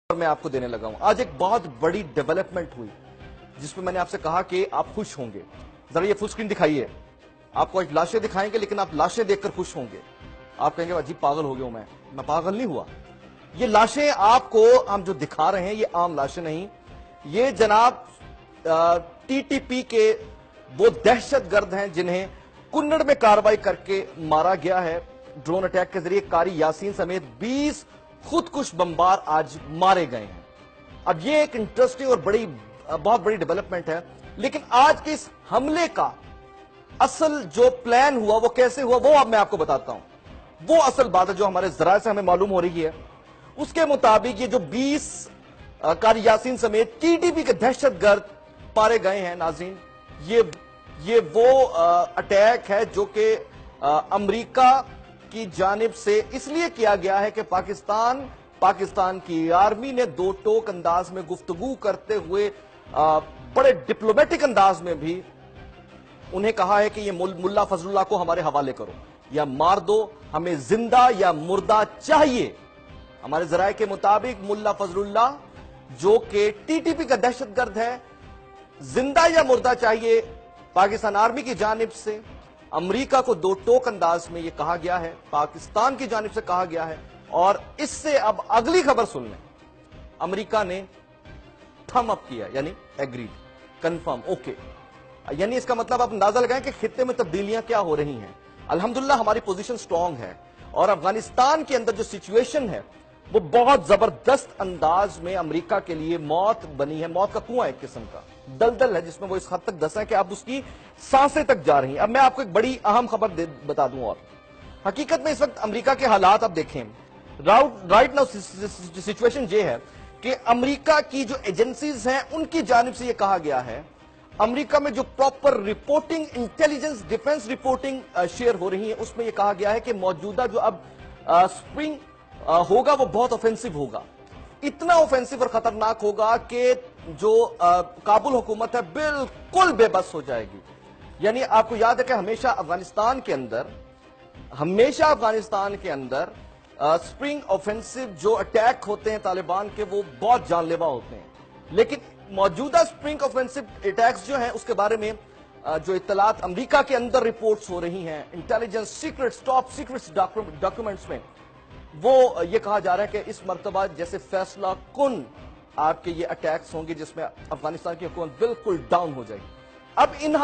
मैं आपको देने लगा हूं। आज एक बहुत बड़ी डेवलपमेंट हुई जिसमें मैंने आपसे कहा कि आप खुश होंगे। जरा ये फुल स्क्रीन दिखाइए। आपको आज लाशें दिखाएंगे लेकिन आप लाशें देखकर खुश होंगे। आप कहेंगे अजीब पागल हो गया हूं मैं पागल नहीं हुआ। ये लाशें आपको हम जो दिखा रहे हैं ये आम लाशें नहीं, ये जनाब टीटीपी के वो दहशतगर्द हैं जिन्हें कुन्नड़ में कार्रवाई करके मारा गया है ड्रोन अटैक के जरिए। कारी यासीन समेत 20 खुदकुश बमबार आज मारे गए हैं। अब ये एक इंटरेस्टिंग और बहुत बड़ी डेवलपमेंट है, लेकिन आज के इस हमले का असल जो प्लान हुआ वो कैसे हुआ वो अब मैं आपको बताता हूं। वो असल बात है जो हमारे जराये से हमें मालूम हो रही है। उसके मुताबिक ये जो 20 कारी यासीन समेत टीटीपी के दहशतगर्द मारे गए हैं नाज़रीन, ये वो अटैक है जो कि अमेरिका की जानिब से इसलिए किया गया है कि पाकिस्तान की आर्मी ने दो टोक अंदाज में गुफ्तगू करते हुए बड़े डिप्लोमेटिक अंदाज में भी उन्हें कहा है कि ये मुल्ला फजलुल्लाह को हमारे हवाले करो या मार दो, हमें जिंदा या मुर्दा चाहिए। हमारे जराये के मुताबिक मुल्ला फजलुल्लाह जो कि टीटीपी का दहशतगर्द है, जिंदा या मुर्दा चाहिए। पाकिस्तान आर्मी की जानिब से अमेरिका को दो टोक अंदाज में यह कहा गया है, पाकिस्तान की जानिब से कहा गया है। और इससे अब अगली खबर सुन लें, अमेरिका ने थम अप किया यानी एग्रीड, कंफर्म, ओके। यानी इसका मतलब आप अंदाजा लगाएं कि खित्ते में तब्दीलियां क्या हो रही हैं। अल्हम्दुलिल्लाह हमारी पोजीशन स्ट्रांग है और अफगानिस्तान के अंदर जो सिचुएशन है वो बहुत जबरदस्त अंदाज में अमेरिका के लिए मौत बनी है। मौत का कुआं एक किस्म का दलदल है जिसमें वो इस हद तक दसा है कि आप उसकी सांसें तक जा रही हैं। अब मैं आपको एक बड़ी अहम खबर बता दूं। और हकीकत में इस वक्त अमेरिका के हालात आप देखें, राइट नाउ सिचुएशन ये है कि अमेरिका की जो एजेंसीज हैं उनकी जानिब से यह कहा गया है, अमेरिका में जो proper reporting, intelligence defence reporting share हो रही है उसमें यह कहा गया है कि मौजूदा जो अब स्प्रिंग होगा वो बहुत ऑफेंसिव होगा। इतना ऑफेंसिव और खतरनाक होगा कि जो काबुल हुकूमत है बिल्कुल बेबस हो जाएगी। यानी आपको याद है कि हमेशा अफगानिस्तान के अंदर स्प्रिंग ऑफेंसिव जो अटैक होते हैं तालिबान के वो बहुत जानलेवा होते हैं, लेकिन मौजूदा स्प्रिंग ऑफेंसिव अटैक्स जो हैं उसके बारे में जो इत्तलात अमेरिका के अंदर रिपोर्ट्स हो रही हैं, intelligence secrets, top secrets documents में, वो ये कहा जा रहा है कि इस मर्तबा जैसे फैसला कुन आपके ये अटैक्स होंगे जिसमें अफगानिस्तान की हुकूमत बिल्कुल डाउन हो जाएगी। अब इन